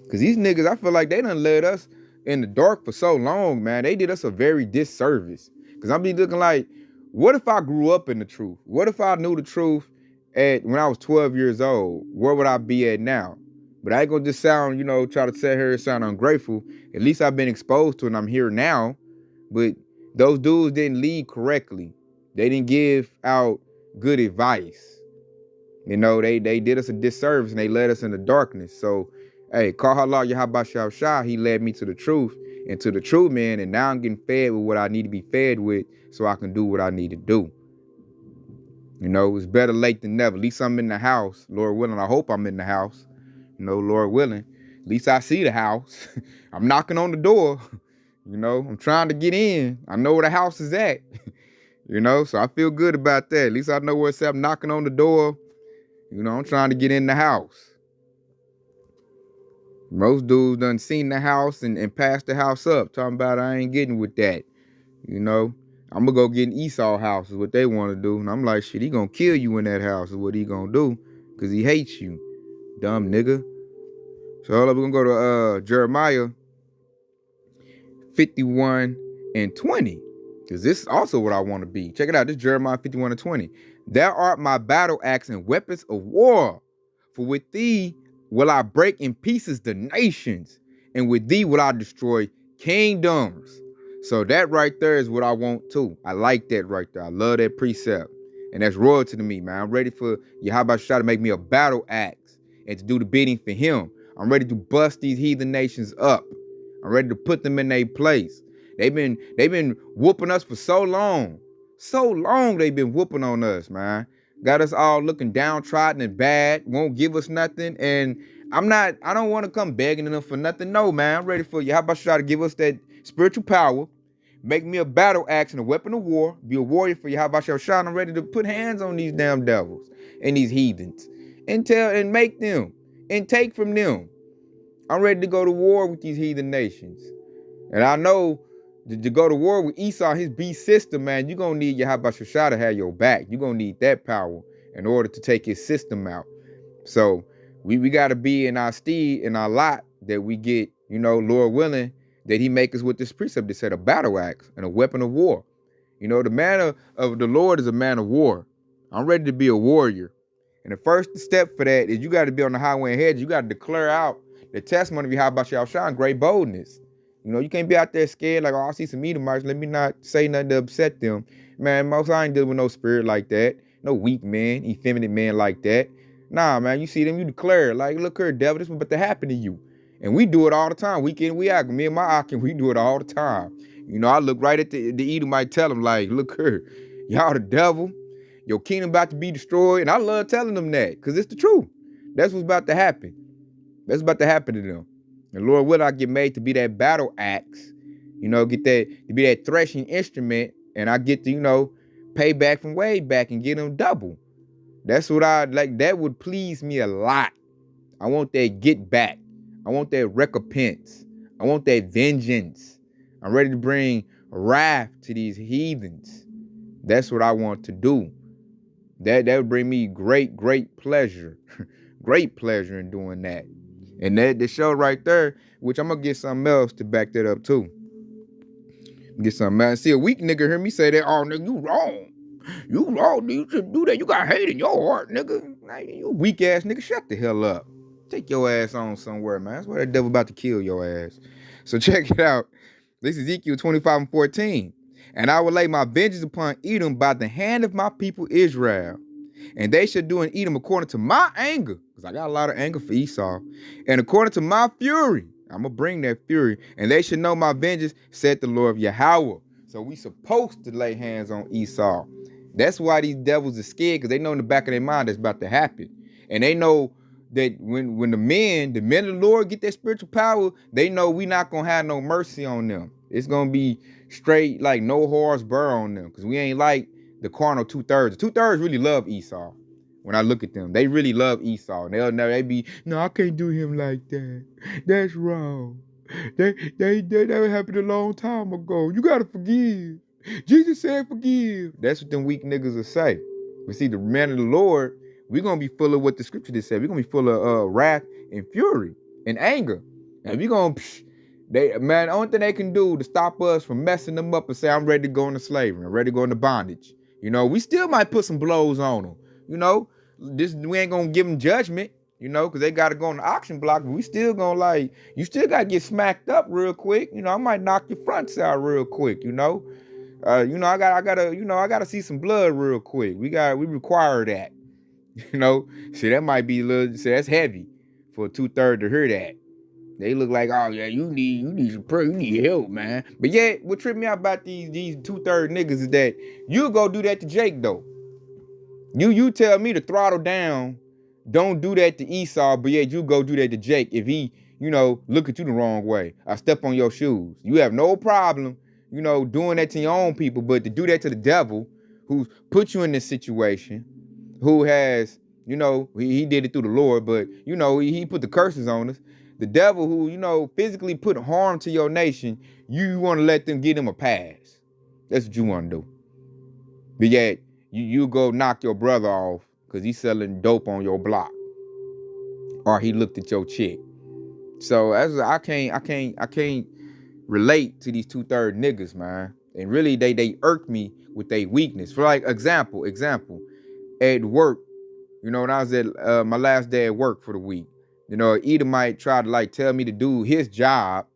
Because these niggas, I feel like they done led us in the dark for so long, man. They did us a very disservice. Because I'm be looking like, what if I grew up in the truth? What if I knew the truth when I was 12 years old? Where would I be at now? But I ain't gonna just sound, you know, try to sit here and sound ungrateful. At least I've been exposed to it and I'm here now. But those dudes didn't lead correctly. They didn't give out good advice. You know, they did us a disservice and they led us into darkness. So, hey, Kahala Yahweh Shah, he led me to the truth and to the true man. And now I'm getting fed with what I need to be fed with so I can do what I need to do. You know, it's better late than never. At least I'm in the house. Lord willing, I hope I'm in the house. You know, Lord willing, at least I see the house. I'm knocking on the door. You know, I'm trying to get in. I know where the house is at. You know, so I feel good about that. At least I know where it's at. I'm knocking on the door. You know, I'm trying to get in the house. Most dudes done seen the house and passed the house up. Talking about I ain't getting with that. You know, I'm going to go get an Esau house is what they want to do. And I'm like, shit, he going to kill you in that house is what he going to do. Because he hates you. Dumb nigga. So hold up, we're gonna go to Jeremiah 51:20. Because this is also what I want to be. Check it out. This is Jeremiah 51:20. Thou art my battle axe and weapons of war. For with thee will I break in pieces the nations, and with thee will I destroy kingdoms. So that right there is what I want too. I like that right there. I love that precept. And that's royalty to me, man. I'm ready for Yahweh Shah to make me a battle axe and to do the bidding for him. I'm ready to bust these heathen nations up. I'm ready to put them in their place. They've been whooping us for so long. So long they've been whooping on us, man. Got us all looking downtrodden and bad, won't give us nothing. And I don't want to come begging them for nothing. No, man. I'm ready for you. How about you try to give us that spiritual power? Make me a battle axe and a weapon of war. Be a warrior for you. How about your shot? I'm ready to put hands on these damn devils and these heathens. And make them and take from them. I'm ready to go to war with these heathen nations. And I know to go to war with Esau, his beast system, man, you're going to need Yahweh Shah to have your back. You're going to need that power in order to take his system out. So we got to be in our steed, in our lot, that we get, Lord willing, that he make us with this precept that said a battle axe and a weapon of war. The man of the Lord is a man of war. I'm ready to be a warrior. And the first step for that is you got to be on the highway and hedge. You got to declare out the testimony of Yahweh Shah in great boldness. You can't be out there scared like, oh, I see some Edomites. Let me not say nothing to upset them. Man, I ain't dealing with no spirit like that. No weak man, effeminate man like that. Nah, man, you see them, you declare, like, look here, devil, this is about to happen to you. And we do it all the time, week in, week out. Me and my Akin, we do it all the time. I look right at the Edomite, tell them, like, look here, y'all the devil. Your kingdom about to be destroyed. And I love telling them that because it's the truth. That's what's about to happen. That's about to happen to them. And Lord, will I get made to be that battle axe, get that, to be that threshing instrument, and I get to, pay back from way back and get them double. That's what I like. That would please me a lot. I want that get back. I want that recompense. I want that vengeance. I'm ready to bring wrath to these heathens. That's what I want to do. That would bring me great pleasure. Great pleasure in doing that. And that the show right there, which I'm gonna get something else to back that up too. Get something else. See, a weak nigga hear me say that, oh nigga, you wrong. You wrong, you should do that. You got hate in your heart, nigga. Like, you weak ass nigga, shut the hell up. Take your ass on somewhere, man. That's why that devil about to kill your ass. So check it out. This is Ezekiel 25:14. And I will lay my vengeance upon Edom by the hand of my people Israel. And they shall do in Edom according to my anger, because I got a lot of anger for Esau, and according to my fury. I'm going to bring that fury. And they should know my vengeance, said the Lord of Yahweh. So we supposed to lay hands on Esau. That's why these devils are scared, because they know in the back of their mind that's about to happen. And they know that when the men of the Lord get that spiritual power, they know we not going to have no mercy on them. It's going to be straight, like no horse burr on them, because we ain't like the carnal 2/3. The 2/3 really love Esau. When I look at them, they really love Esau. And they be, no, I can't do him like that. That's wrong. That happened a long time ago. You gotta forgive. Jesus said forgive. That's what them weak niggas will say. But see, the man of the Lord, we're gonna be full of what the scripture just said. We're gonna be full of wrath and fury and anger. And we're gonna, the only thing they can do to stop us from messing them up and say, I'm ready to go into slavery. I'm ready to go into bondage. We still might put some blows on them. We ain't gonna give them judgment, because they gotta go on the auction block. But we still gonna you still gotta get smacked up real quick. I might knock your fronts out real quick. I gotta see some blood real quick. We require that. See, that might be a little. See, that's heavy for a 2/3 to hear that. They look like, oh yeah, you need some prayer, you need help, man. But yeah, what tripped me out about these 2/3 niggas is that you go do that to Jake though. You tell me to throttle down, don't do that to Esau, but yeah, you go do that to Jake if he, look at you the wrong way. I step on your shoes. You have no problem, doing that to your own people, but to do that to the devil who's put you in this situation, who has, he did it through the Lord, but he put the curses on us. The devil who, physically put harm to your nation, you want to let them get him a pass. That's what you want to do. But yet, you go knock your brother off because he's selling dope on your block. Or he looked at your chick. So I can't relate to these 2/3 niggas, man. And really, they irk me with their weakness. For like example, at work, you know, when I was at my last day at work for the week, you know, Edomite tried to like tell me to do his job,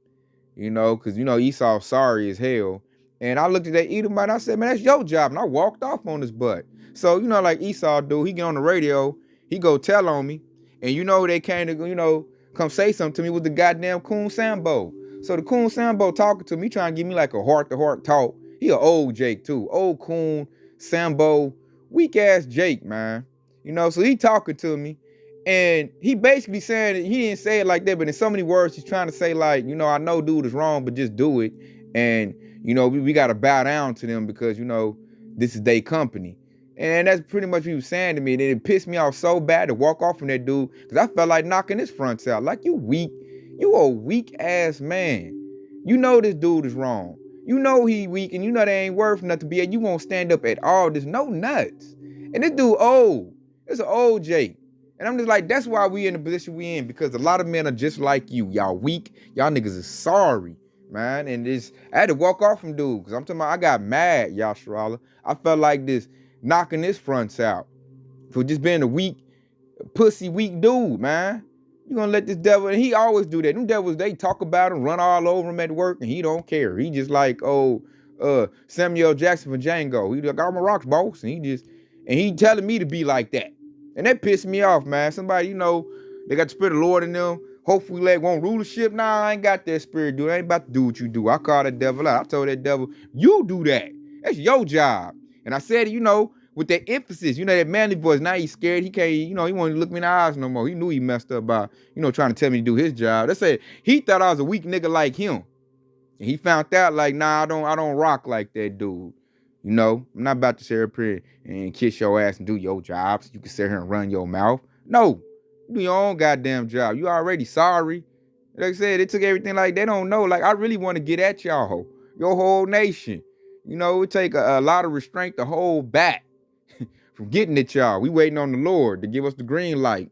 you know, because, you know, Esau sorry as hell. And I looked at that Edomite and I said, man, that's your job. And I walked off on his butt. So, you know, like Esau do, he get on the radio, he go tell on me. And you know, they came to, you know, come say something to me with the goddamn Coon Sambo. So the Coon Sambo talking to me, trying to give me like a heart-to-heart talk. He an old Jake too. Old Coon Sambo, weak ass Jake, man. You know, so he talking to me. And he basically saying, he didn't say it like that, but in so many words, he's trying to say like, you know, I know dude is wrong, but just do it. And, you know, we got to bow down to them because, you know, this is their company. And that's pretty much what he was saying to me. And it pissed me off so bad to walk off from that dude because I felt like knocking his fronts out. Like, you weak. You a weak ass man. You know this dude is wrong. You know he weak and you know they ain't worth nothing. But you won't stand up at all. There's no nuts. And this dude old. It's an old Jake. And I'm just like, that's why we in the position we in, because a lot of men are just like you. Y'all weak. Y'all niggas is sorry, man. And I had to walk off from dude, because I'm talking about, I got mad, Yasharala. I felt like this, knocking his fronts out for just being a weak, pussy, weak dude, man. You gonna let this devil, and he always do that. Them devils, they talk about him, run all over him at work, and he don't care. He just like, Samuel Jackson from Django. He like, all my rocks, boss. And he telling me to be like that. And that pissed me off, man. Somebody, you know, they got the spirit of the Lord in them. Hopefully they won't rulership. Nah, I ain't got that spirit, dude. I ain't about to do what you do. I call that devil out. I told that devil, you do that. That's your job. And I said, you know, with that emphasis, you know, that manly voice. Now he's scared. He can't, you know, he won't look me in the eyes no more. He knew he messed up by, you know, trying to tell me to do his job. They said he thought I was a weak nigga like him. And he found out like, nah, I don't rock like that dude. You know, I'm not about to sit up here and kiss your ass and do your job so you can sit here and run your mouth. No, you do your own goddamn job. You already sorry. Like I said, it took everything like they don't know. Like, I really want to get at y'all, your whole nation. You know, it take a lot of restraint to hold back from getting at y'all. We waiting on the Lord to give us the green light.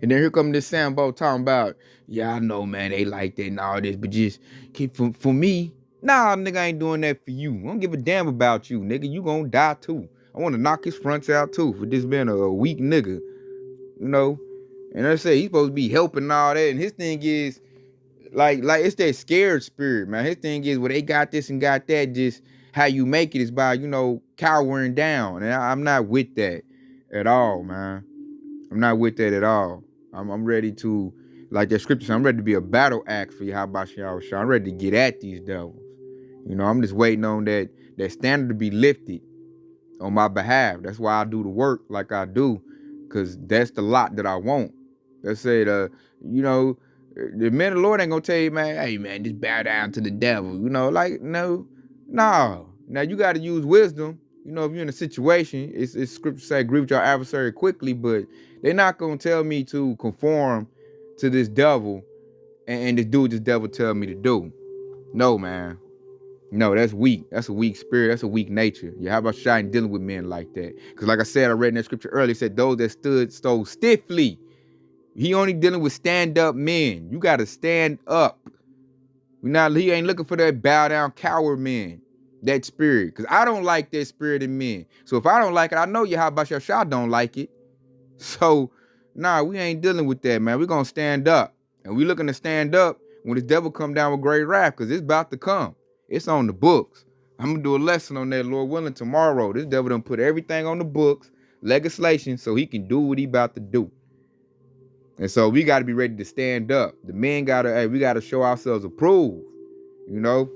And then here come this Sambo talking about, yeah, I know, man, they like that and all this, but just keep for me. Nah, nigga, I ain't doing that for you. I don't give a damn about you, nigga. You gonna die too. I want to knock his fronts out too for just being a weak nigga, you know. And I say he's supposed to be helping and all that. And his thing is like it's that scared spirit, man. His thing is, well, they got this and got that. Just how you make it is by, you know, cowering down. And I'm not with that at all, man. I'm not with that at all. I'm ready to, like that scripture says, I'm ready to be a battle axe for Yahweh Shah. I'm ready to get at these devils. You know, I'm just waiting on that standard to be lifted on my behalf. That's why I do the work like I do, because that's the lot that I want. Let's say you know, the men of the Lord ain't gonna tell you, man, hey man, just bow down to the devil. You know, like, no. Now you gotta use wisdom. You know, if you're in a situation, it's scripture say, agree with your adversary quickly, but they're not gonna tell me to conform to this devil and to do what this devil tell me to do. No, man. No, that's weak. That's a weak spirit. That's a weak nature. Yeah, how about Shine dealing with men like that? Because like I said, I read in that scripture earlier, it said those that stood so stiffly. He only dealing with stand-up men. You got to stand up. He ain't looking for that bow-down coward men, that spirit. Because I don't like that spirit in men. So if I don't like it, I know Yahweh Shah don't like it. So, nah, we ain't dealing with that, man. We're going to stand up. And we looking to stand up when this devil come down with great wrath, because it's about to come. It's on the books. I'm going to do a lesson on that, Lord willing, tomorrow. This devil done put everything on the books, legislation, so he can do what he about to do. And so we got to be ready to stand up. The men got to, we got to show ourselves approved, you know?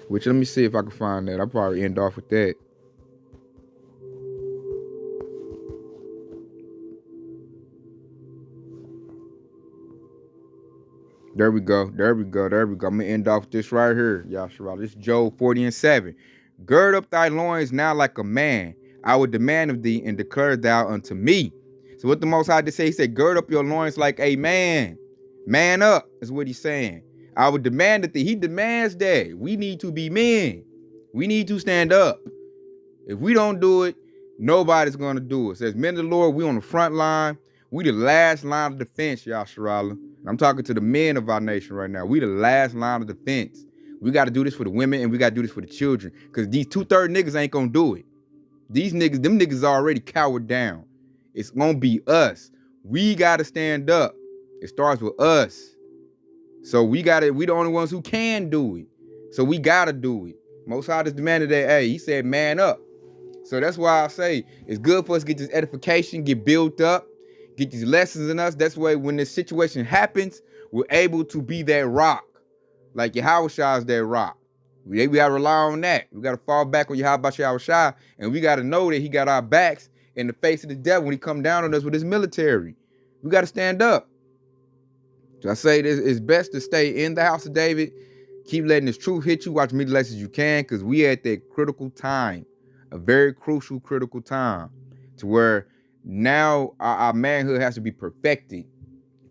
Which, let me see if I can find that. I'll probably end off with that. There we go. I'm going to end off with this right here, Yahshua. This is Job 40:7. Gird up thy loins now like a man. I will demand of thee, and declare thou unto me. So what the Most High did say, he said, gird up your loins like a man. Man up is what he's saying. I would demand of thee. He demands that. We need to be men. We need to stand up. If we don't do it, nobody's going to do it. It says, men of the Lord, we on the front line. We the last line of defense, Yahshua. I'm talking to the men of our nation right now. We the last line of defense. We got to do this for the women, and we got to do this for the children. Because these 2/3 niggas ain't going to do it. These niggas, them niggas already cowered down. It's going to be us. We got to stand up. It starts with us. So we the only ones who can do it. So we got to do it. Most High just demanded that, hey, he said, man up. So that's why I say it's good for us to get this edification, get built up, get these lessons in us. That's why when this situation happens, we're able to be that rock. Like Yahushua is that rock. We got to rely on that. We got to fall back on Yahushua, and we got to know that he got our backs in the face of the devil when he come down on us with his military. We got to stand up. So I say this, it's best to stay in the house of David. Keep letting this truth hit you. Watch me the lessons you can, because we at that critical time, a very crucial, critical time, to where now our manhood has to be perfected.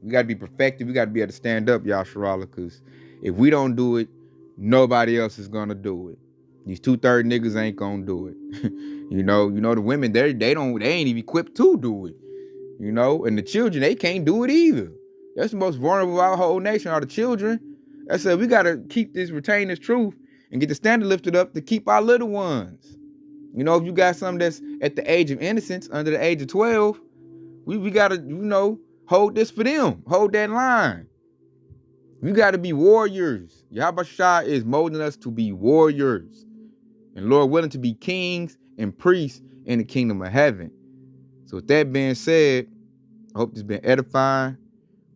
We got to be perfected. We got to be able to stand up, Yasharala, because if we don't do it, nobody else is going to do it. These 2/3 niggas ain't going to do it. you know, the women, they ain't even equipped to do it. You know, and the children, they can't do it either. That's the most vulnerable of our whole nation, are the children. I said we got to retain this truth and get the standard lifted up to keep our little ones. You know, if you got something that's at the age of innocence, under the age of 12, we got to, hold this for them. Hold that line. We got to be warriors. Yahushua is molding us to be warriors. And Lord willing, to be kings and priests in the kingdom of heaven. So with that being said, I hope this has been edifying.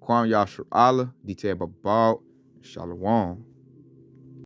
Kwam Yashar Allah, detailed by Shalom.